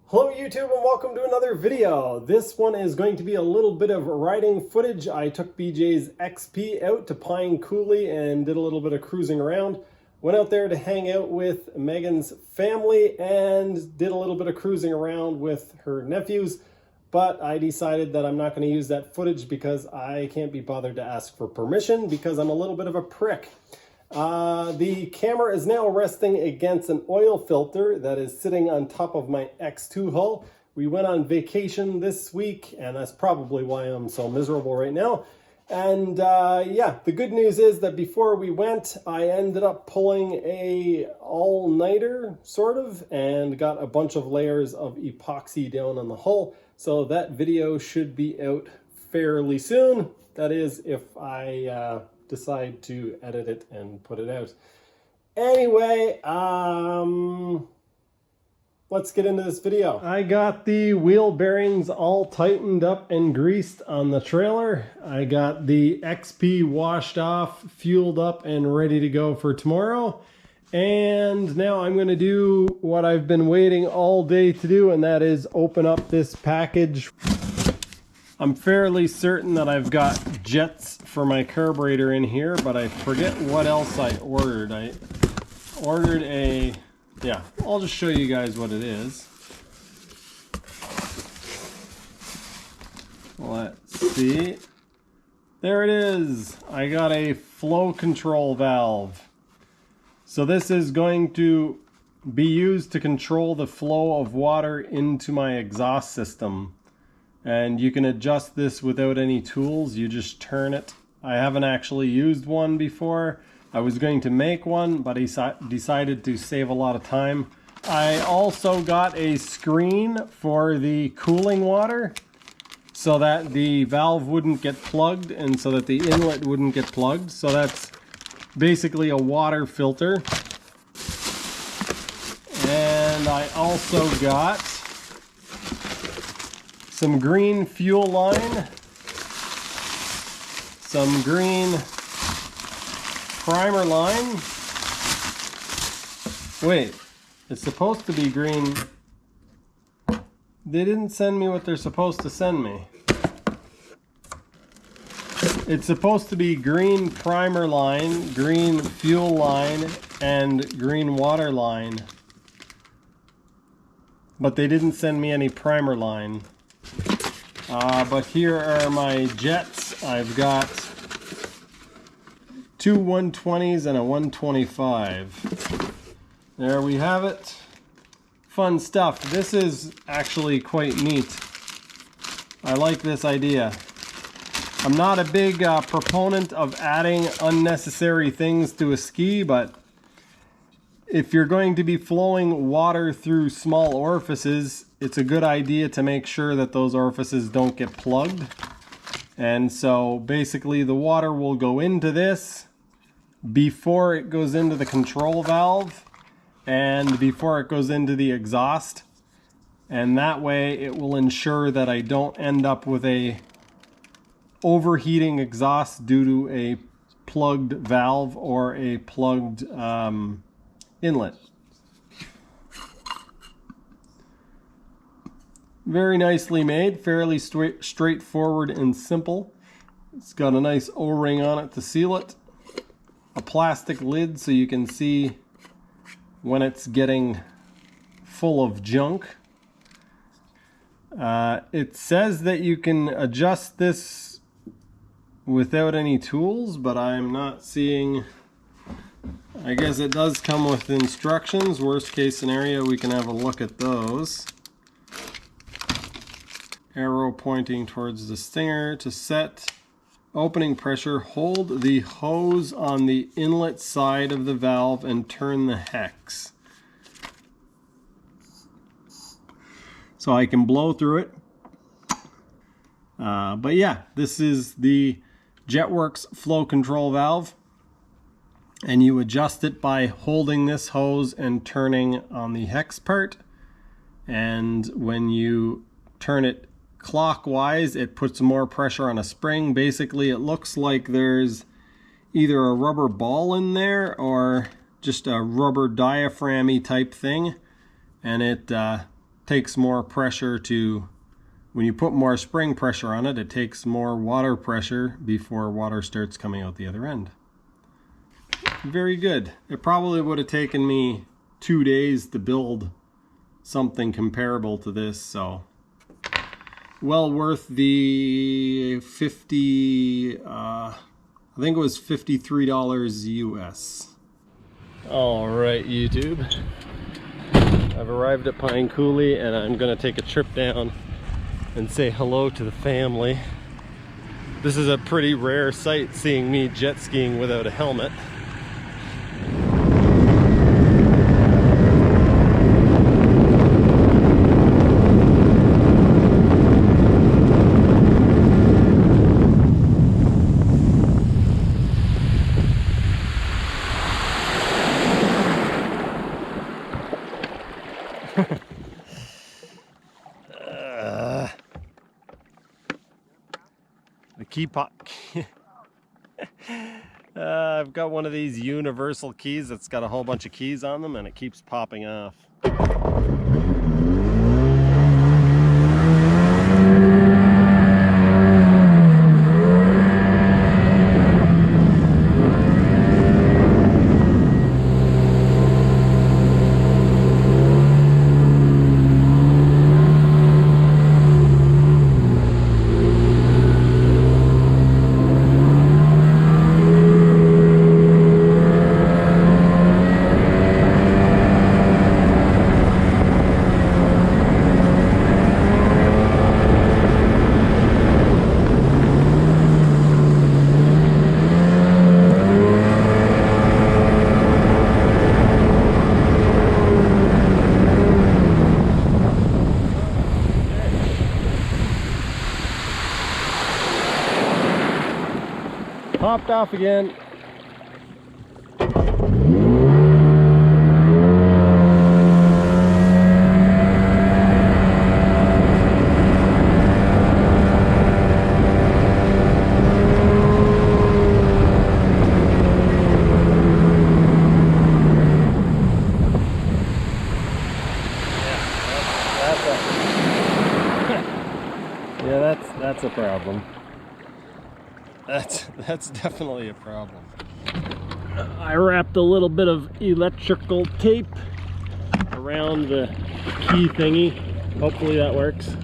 Hello YouTube and welcome to another video. This one is going to be a little bit of riding footage. I took BJ's XP out to Pine Coulee and did a little bit of cruising around. Went out there to hang out with Megan's family and did a little bit of cruising around with her nephews. But I decided that I'm not going to use that footage because I can't be bothered to ask for permission because I'm a little bit of a prick. The camera is now resting against an oil filter that is sitting on top of my X2 hull. We went on vacation this week, and that's probably why I'm so miserable right now. And yeah, the good news is that before we went, I ended up pulling a all-nighter, sort of, and got a bunch of layers of epoxy down on the hull. So that video should be out fairly soon. That is, if I decide to edit it and put it out. Anyway, let's get into this video. I got the wheel bearings all tightened up and greased on the trailer. I got the XP washed off, fueled up, and ready to go for tomorrow. And now I'm going to do what I've been waiting all day to do, and that is open up this package. I'm fairly certain that I've got jets for my carburetor in here, but I forget what else I ordered. I ordered a, yeah, I'll just show you guys what it is. Let's see. There it is. I got a flow control valve. So this is going to be used to control the flow of water into my exhaust system. And you can adjust this without any tools. You just turn it. I haven't actually used one before. I was going to make one, but I decided to save a lot of time. I also got a screen for the cooling water so that the valve wouldn't get plugged and so that the inlet wouldn't get plugged. So that's basically a water filter. And I also got some green fuel line, some green primer line. Wait, it's supposed to be green. They didn't send me what they're supposed to send me. It's supposed to be green primer line, green fuel line, and green water line. But they didn't send me any primer line. But here are my jets. I've got two 120s and a 125. There we have it. Fun stuff. This is actually quite neat. I like this idea. I'm not a big proponent of adding unnecessary things to a ski, but if you're going to be flowing water through small orifices, it's a good idea to make sure that those orifices don't get plugged. And so basically the water will go into this before it goes into the control valve and before it goes into the exhaust. And that way it will ensure that I don't end up with a overheating exhaust due to a plugged valve or a plugged inlet. Very nicely made, fairly straightforward and simple. It's got a nice O-ring on it to seal it. A plastic lid so you can see when it's getting full of junk. It says that you can adjust this without any tools, but I'm not seeing. I guess it does come with instructions. Worst case scenario, we can have a look at those. Arrow pointing towards the stinger to set. Opening pressure, hold the hose on the inlet side of the valve and turn the hex. So I can blow through it. But yeah, this is the JetWorks flow control valve. And you adjust it by holding this hose and turning on the hex part. And when you turn it clockwise, it puts more pressure on a spring. Basically, it looks like there's either a rubber ball in there or just a rubber diaphragm-y type thing. And it takes more pressure to, when you put more spring pressure on it, it takes more water pressure before water starts coming out the other end. Very good. It probably would have taken me 2 days to build something comparable to this, so well worth the I think it was $53 US. All right, YouTube. I've arrived at Pine Coulee and I'm gonna take a trip down and say hello to the family. This is a pretty rare sight, seeing me jet skiing without a helmet. The key pop. I've got one of these universal keys that's got a whole bunch of keys on them and it keeps popping off. Popped off again. Yeah, that's a problem. That's definitely a problem. I wrapped a little bit of electrical tape around the key thingy. Hopefully that works.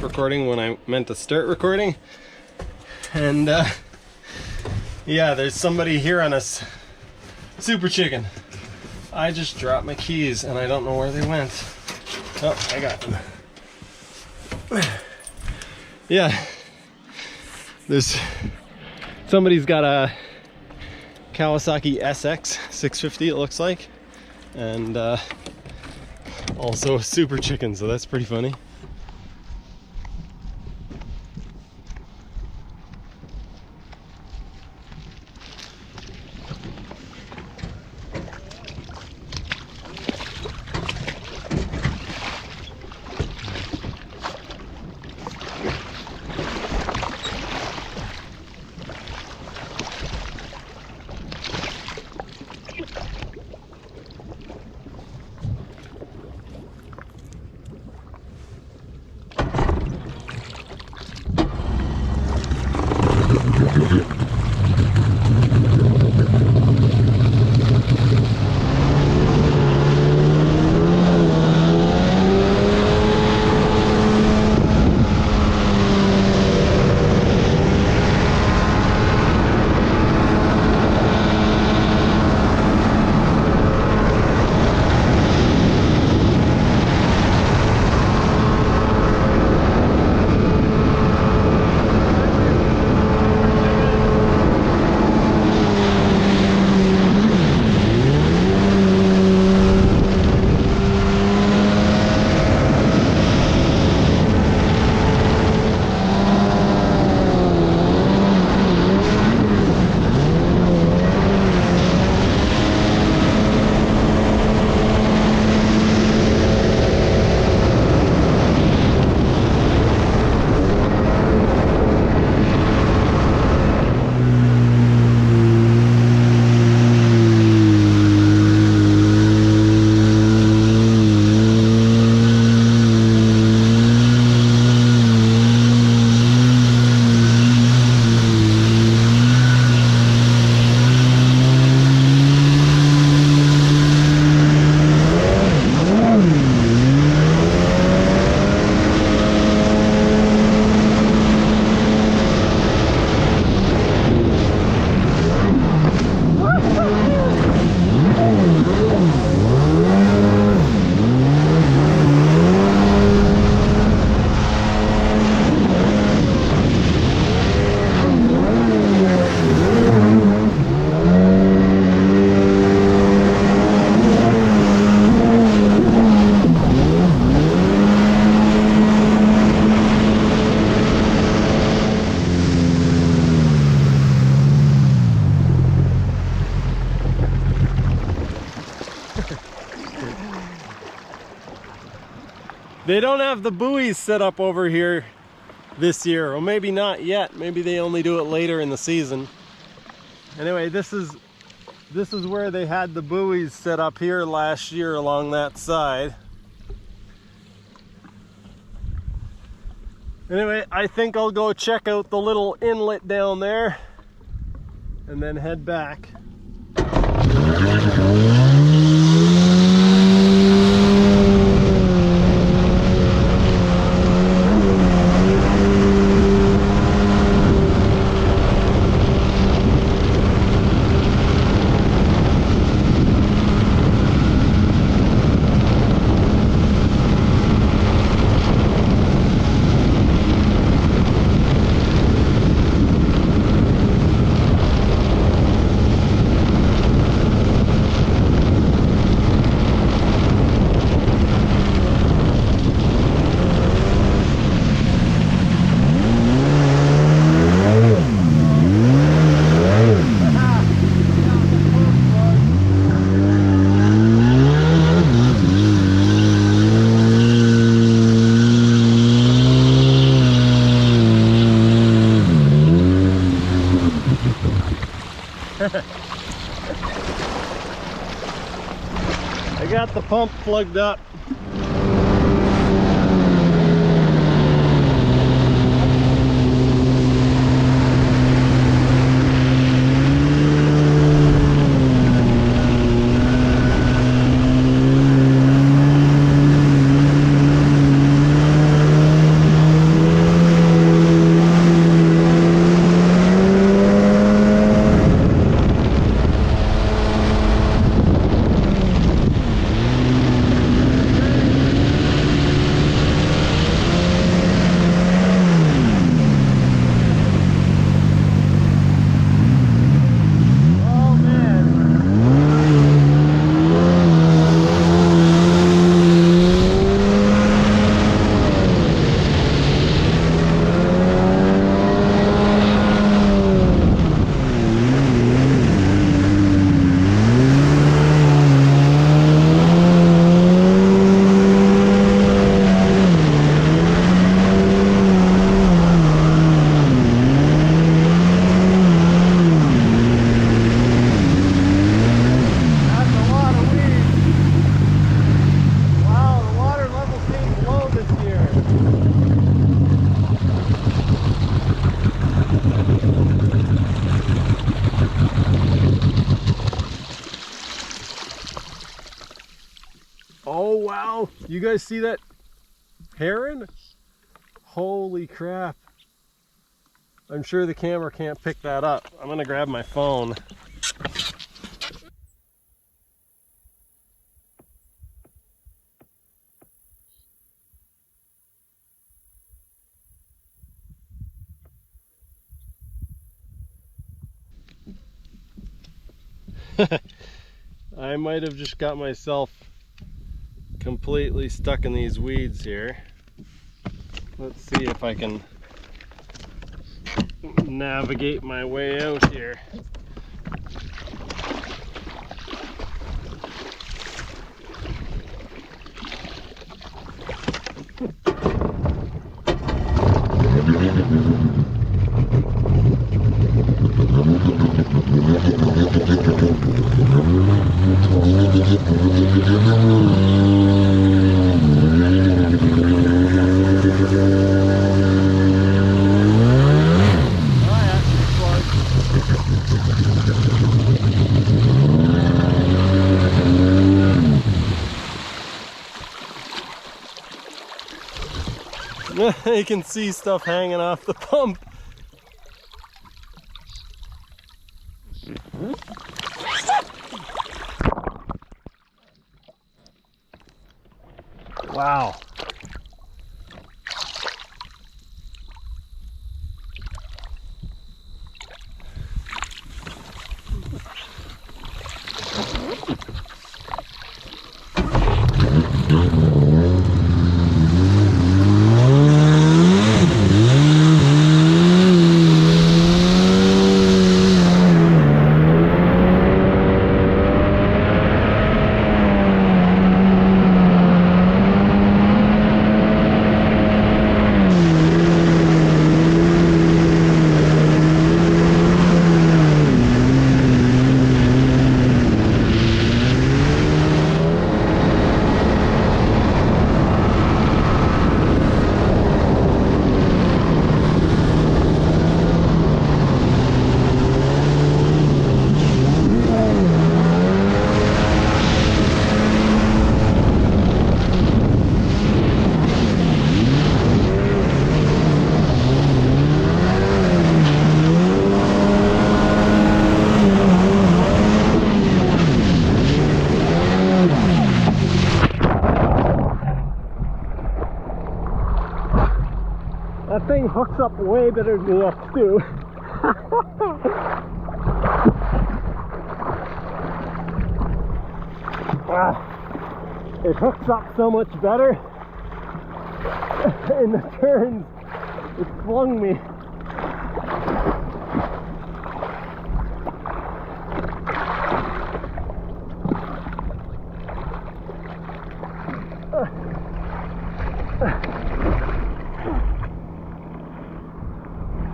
Recording when I meant to start recording, and yeah, there's somebody here on us Super Chicken. I just dropped my keys and I don't know where they went. Oh, I got them. Yeah, there's somebody's got a Kawasaki SX 650, it looks like, and also a Super Chicken, so that's pretty funny. They don't have the buoys set up over here this year, or maybe not yet. Maybe they only do it later in the season. Anyway, this is where they had the buoys set up here last year along that side. Anyway, I think I'll go check out the little inlet down there and then head back. I got the pump plugged up. Oh wow, you guys see that heron? Holy crap. I'm sure the camera can't pick that up. I'm gonna grab my phone. I might have just got myself completely stuck in these weeds here. Let's see if I can navigate my way out here. You can see stuff hanging off the pump. Wow. hooks up way better than the X2. It hooks up so much better. In the turns, it flung me.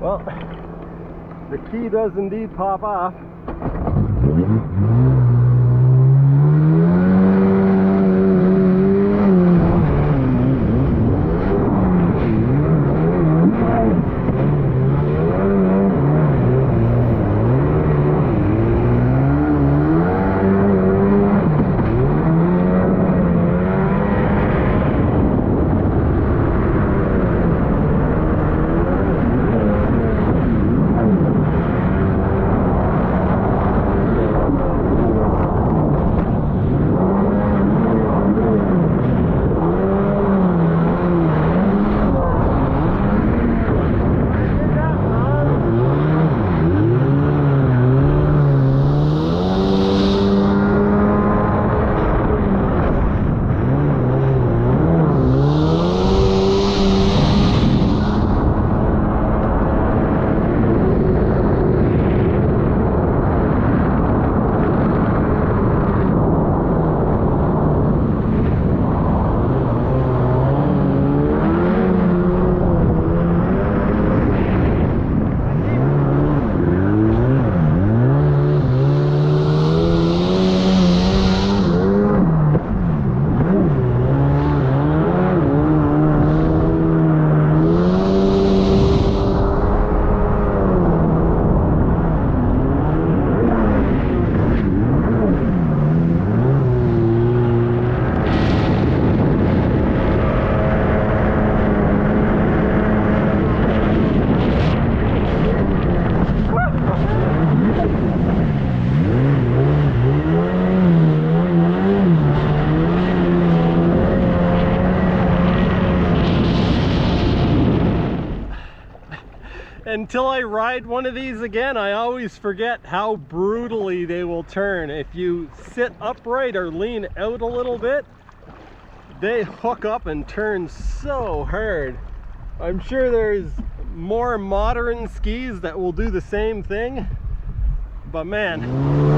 Well, the key does indeed pop off. Until I ride one of these again, I always forget how brutally they will turn. If you sit upright or lean out a little bit, they hook up and turn so hard. I'm sure there's more modern skis that will do the same thing, but man.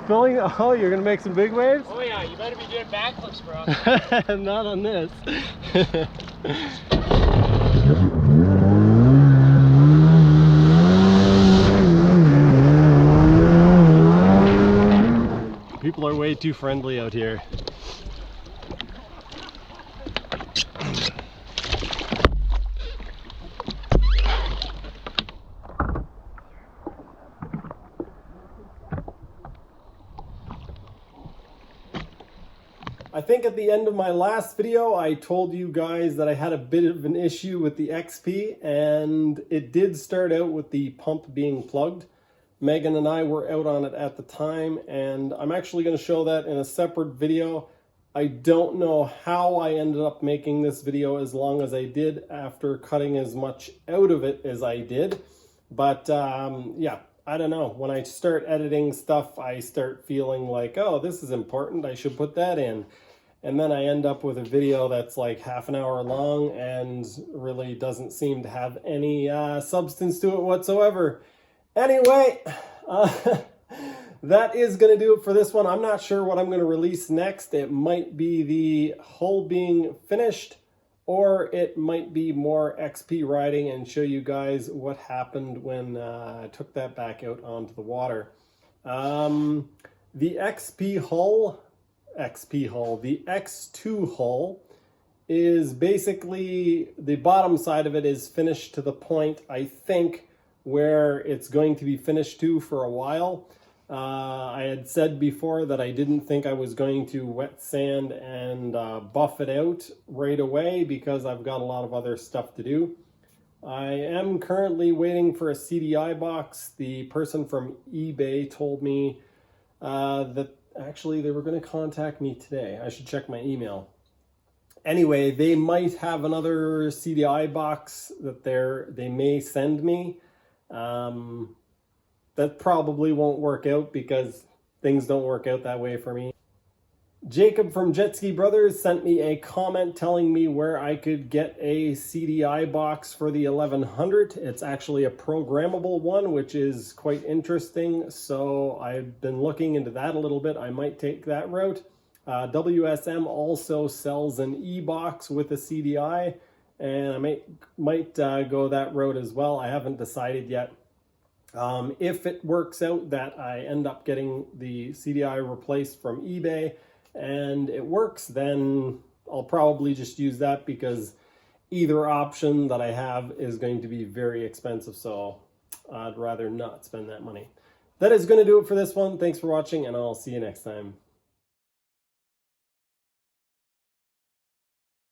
Filling, oh, you're gonna make some big waves? Oh yeah, you better be doing backflips, bro. Not on this. People are way too friendly out here. I think at the end of my last video, I told you guys that I had a bit of an issue with the XP, and it did start out with the pump being plugged. Megan and I were out on it at the time, and I'm actually going to show that in a separate video. I don't know how I ended up making this video as long as I did after cutting as much out of it as I did. But yeah, I don't know. When I start editing stuff, I start feeling like, oh, this is important. I should put that in. And then I end up with a video that's like half an hour long and really doesn't seem to have any substance to it whatsoever. Anyway, that is going to do it for this one. I'm not sure what I'm going to release next. It might be the hull being finished, or it might be more XP riding and show you guys what happened when I took that back out onto the water. The XP hull, the X2 hull is basically, the bottom side of it is finished to the point, I think, where it's going to be finished to for a while. I had said before that I didn't think I was going to wet sand and buff it out right away because I've got a lot of other stuff to do. I am currently waiting for a CDI box. The person from eBay told me that actually they were going to contact me today. I should check my email. Anyway, they might have another CDI box that they may send me. That probably won't work out because things don't work out that way for me. Jacob from Jet Ski Brothers sent me a comment telling me where I could get a CDI box for the 1100. It's actually a programmable one, which is quite interesting. So I've been looking into that a little bit. I might take that route. WSM also sells an e-box with a CDI, and I might go that route as well. I haven't decided yet. If it works out that I end up getting the CDI replaced from eBay and it works, then I'll probably just use that because either option that I have is going to be very expensive, so I'd rather not spend that money. That is going to do it for this one. Thanks for watching, and I'll see you next time.